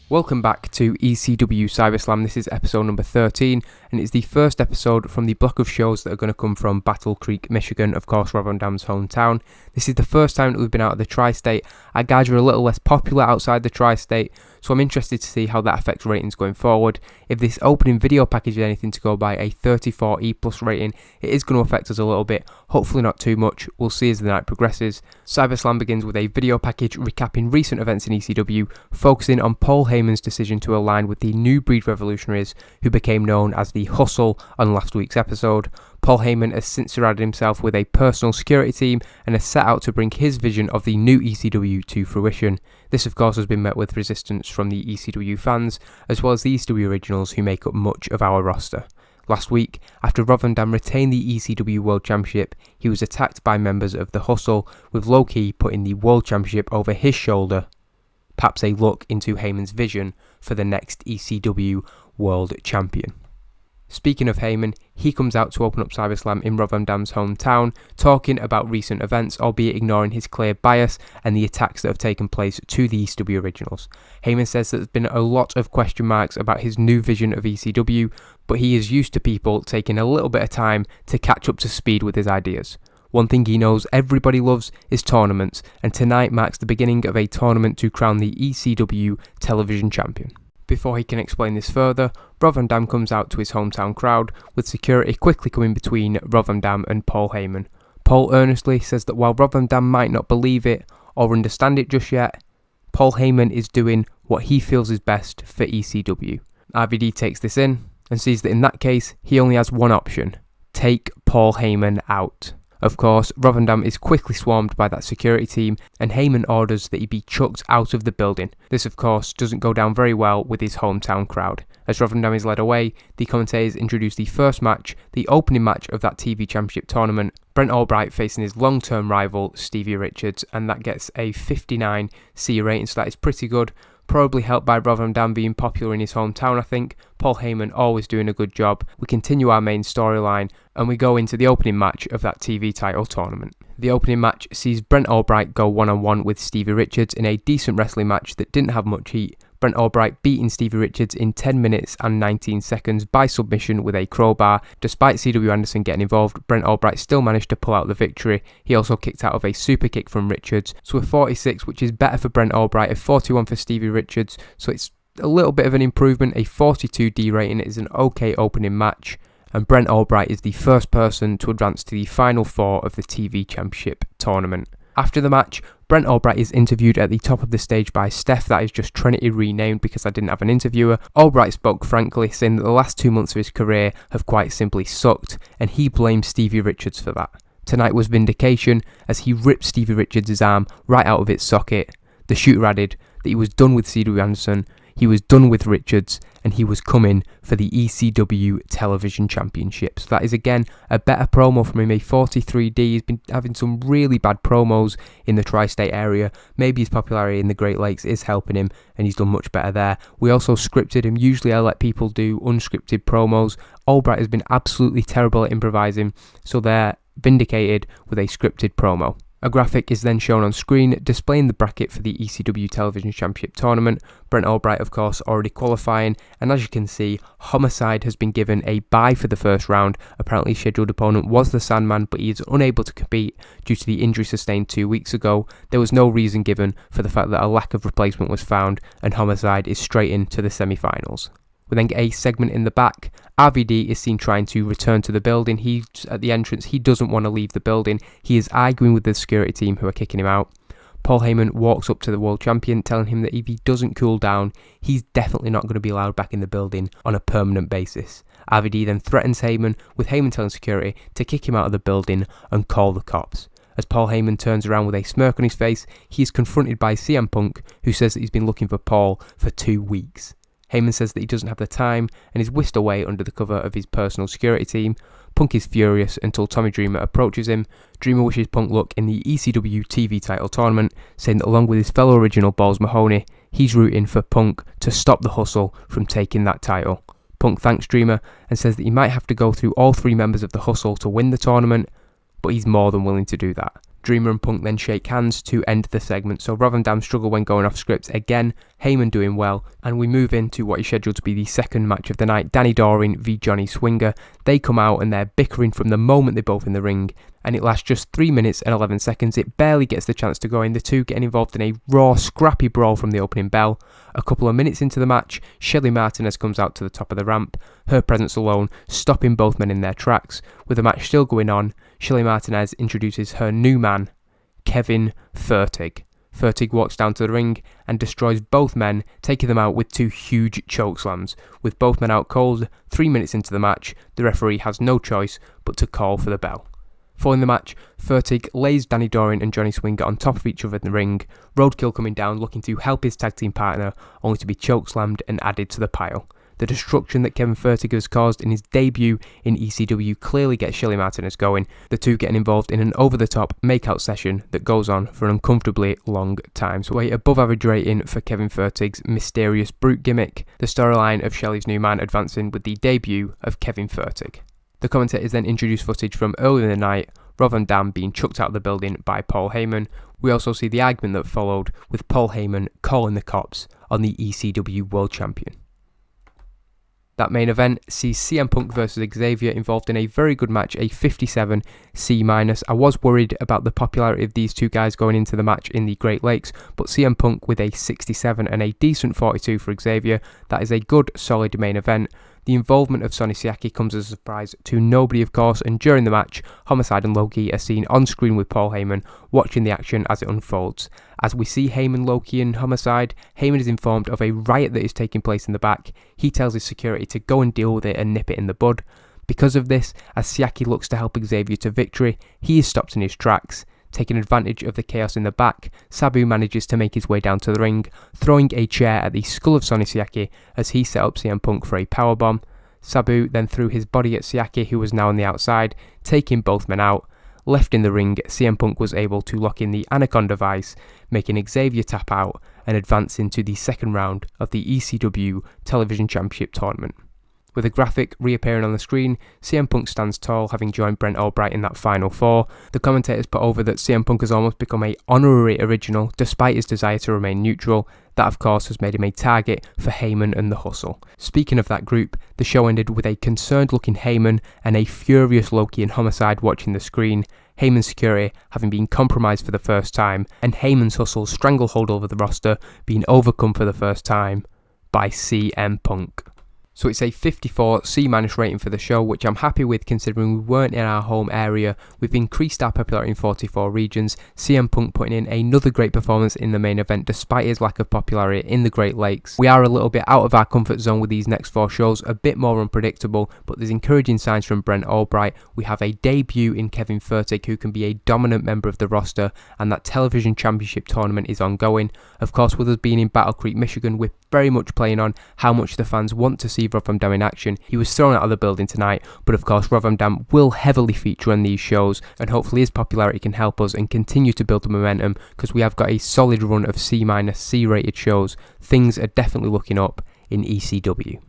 Welcome back to ECW CyberSlam. This is episode number 13, and it's the first episode from the block of shows that are going to come from Battle Creek, Michigan, of course, Rob Van Dam's hometown. This is the first time that we've been out of the tri-state. Our guys are a little less popular outside the tri-state, so I'm interested to see how that affects ratings going forward. If this opening video package is anything to go by, a 34E plus rating, it is going to affect us a little bit, hopefully not too much. We'll see as the night progresses. CyberSlam begins with a video package recapping recent events in ECW, focusing on Paul Heyman's decision to align with the New Breed Revolutionaries, who became known as the Hustle on last week's episode. Paul Heyman has since surrounded himself with a personal security team and has set out to bring his vision of the new ECW to fruition. This of course has been met with resistance from the ECW fans, as well as the ECW originals who make up much of our roster. Last week, after Rob Van Dam retained the ECW World Championship, he was attacked by members of the Hustle, with Low-Key putting the World Championship over his shoulder. Perhaps a look into Heyman's vision for the next ECW World Champion. Speaking of Heyman, he comes out to open up CyberSlam in Rob Van Dam's hometown, talking about recent events, albeit ignoring his clear bias and the attacks that have taken place to the ECW originals. Heyman says that there's been a lot of question marks about his new vision of ECW, but he is used to people taking a little bit of time to catch up to speed with his ideas. One thing he knows everybody loves is tournaments, and tonight marks the beginning of a tournament to crown the ECW Television Champion. Before he can explain this further, Rob Van Dam comes out to his hometown crowd, with security quickly coming between Rob Van Dam and Paul Heyman. Paul earnestly says that while Rob Van Dam might not believe it or understand it just yet, Paul Heyman is doing what he feels is best for ECW. RVD takes this in and sees that in that case, he only has one option: take Paul Heyman out. Of course, Rob Van Dam is quickly swarmed by that security team, and Heyman orders that he be chucked out of the building. This of course doesn't go down very well with his hometown crowd. As Rob Van Dam is led away, the commentators introduce the first match, the opening match of that TV Championship tournament, Brent Albright facing his long-term rival Stevie Richards, and that gets a 59C rating, so that is pretty good. Probably helped by Rob Van Dam being popular in his hometown, I think. Paul Heyman always doing a good job. We continue our main storyline, and we go into the opening match of that TV title tournament. The opening match sees Brent Albright go one-on-one with Stevie Richards in a decent wrestling match that didn't have much heat. Brent Albright beating Stevie Richards in 10 minutes and 19 seconds by submission with a crowbar. Despite CW Anderson getting involved, Brent Albright still managed to pull out the victory. He also kicked out of a super kick from Richards. So a 46, which is better for Brent Albright, a 41 for Stevie Richards, so it's a little bit of an improvement. A 42D rating is an okay opening match, and Brent Albright is the first person to advance to the final four of the TV Championship tournament. After the match, Brent Albright is interviewed at the top of the stage by Steph, that is just Trinity renamed because I didn't have an interviewer. Albright spoke frankly, saying that the last 2 months of his career have quite simply sucked, and he blames Stevie Richards for that. Tonight was vindication, as he ripped Stevie Richards' arm right out of its socket. The shooter added that he was done with CW Anderson, he was done with Richards, and he was coming for the ECW Television Championship. So that is again a better promo from him, a 43D. He's been having some really bad promos in the tri-state area. Maybe his popularity in the Great Lakes is helping him, and he's done much better there. We also scripted him. Usually I let people do unscripted promos. Albright has been absolutely terrible at improvising, so they're vindicated with a scripted promo. A graphic is then shown on screen displaying the bracket for the ECW Television Championship tournament. Brent Albright of course already qualifying, and as you can see, Homicide has been given a bye for the first round. Apparently his scheduled opponent was the Sandman, but he is unable to compete due to the injury sustained 2 weeks ago. There was no reason given for the fact that a lack of replacement was found, and Homicide is straight into the semi-finals. We then get a segment in the back. RVD is seen trying to return to the building. He's at the entrance. He doesn't want to leave the building. He is arguing with the security team who are kicking him out. Paul Heyman walks up to the World Champion, telling him that if he doesn't cool down, he's definitely not going to be allowed back in the building on a permanent basis. RVD then threatens Heyman, with Heyman telling security to kick him out of the building and call the cops. As Paul Heyman turns around with a smirk on his face, he is confronted by CM Punk, who says that he's been looking for Paul for 2 weeks. Heyman says that he doesn't have the time and is whisked away under the cover of his personal security team. Punk is furious until Tommy Dreamer approaches him. Dreamer wishes Punk luck in the ECW TV title tournament, saying that along with his fellow original Balls Mahoney, he's rooting for Punk to stop the Hustle from taking that title. Punk thanks Dreamer and says that he might have to go through all 3 members of the Hustle to win the tournament, but he's more than willing to do that. Dreamer and Punk then shake hands to end the segment, so Rob Van Dam struggle when going off script again, Heyman doing well, and we move into what is scheduled to be the second match of the night, Danny Doring v Johnny Swinger. They come out and they're bickering from the moment they're both in the ring, and it lasts just 3 minutes and 11 seconds. It barely gets the chance to go in, the two getting involved in a raw, scrappy brawl from the opening bell. A couple of minutes into the match, Shelly Martinez comes out to the top of the ramp, her presence alone stopping both men in their tracks. With the match still going on, Shelly Martinez introduces her new man, Kevin Fertig. Fertig walks down to the ring and destroys both men, taking them out with 2 huge chokeslams. With both men out cold, 3 minutes into the match, the referee has no choice but to call for the bell. Following the match, Fertig lays Danny Doring and Johnny Swinger on top of each other in the ring, Roadkill coming down looking to help his tag team partner, only to be chokeslammed and added to the pile. The destruction that Kevin Fertig has caused in his debut in ECW clearly gets Shelly Martinez going, the two getting involved in an over-the-top make-out session that goes on for an uncomfortably long time. So a above average rating for Kevin Fertig's mysterious brute gimmick, the storyline of Shelly's new man advancing with the debut of Kevin Fertig. The commentators then introduce footage from earlier in the night, Rob Van Dam being chucked out of the building by Paul Heyman. We also see the argument that followed, with Paul Heyman calling the cops on the ECW World Champion. That main event sees CM Punk versus Xavier involved in a very good match, a 57 C-. I was worried about the popularity of these two guys going into the match in the Great Lakes, but CM Punk with a 67 and a decent 42 for Xavier. That is a good, solid main event. The involvement of Sonny Siaki comes as a surprise to nobody, of course, and during the match, Homicide and Loki are seen on screen with Paul Heyman, watching the action as it unfolds. As we see Heyman, Loki and Homicide, Heyman is informed of a riot that is taking place in the back. He tells his security to go and deal with it and nip it in the bud. Because of this, as Siaki looks to help Xavier to victory, he is stopped in his tracks. Taking advantage of the chaos in the back, Sabu manages to make his way down to the ring, throwing a chair at the skull of Sonny Siaki as he set up CM Punk for a powerbomb. Sabu then threw his body at Siaki, who was now on the outside, taking both men out. Left in the ring, CM Punk was able to lock in the Anaconda Vice, making Xavier tap out and advance into the second round of the ECW Television Championship tournament. With a graphic reappearing on the screen, CM Punk stands tall, having joined Brent Albright in that final 4. The commentators put over that CM Punk has almost become an honorary original, despite his desire to remain neutral. That, of course, has made him a target for Heyman and the Hustle. Speaking of that group, the show ended with a concerned-looking Heyman and a furious Loki and Homicide watching the screen. Heyman's security having been compromised for the first time, and Heyman's Hustle's stranglehold over the roster being overcome for the first time by CM Punk. So it's a 54 C- rating for the show, which I'm happy with considering we weren't in our home area. We've increased our popularity in 44 regions. CM Punk putting in another great performance in the main event despite his lack of popularity in the Great Lakes. We are a little bit out of our comfort zone with these next 4 shows, a bit more unpredictable, but there's encouraging signs from Brent Albright. We have a debut in Kevin Fertig, who can be a dominant member of the roster, and that television championship tournament is ongoing. Of course, with us being in Battle Creek, Michigan, we're very much playing on how much the fans want to see Rob Van Dam in action. He was thrown out of the building tonight, but of course Rob Van Dam will heavily feature on these shows, and hopefully his popularity can help us and continue to build the momentum, because we have got a solid run of C- C rated shows. Things are definitely looking up in ECW.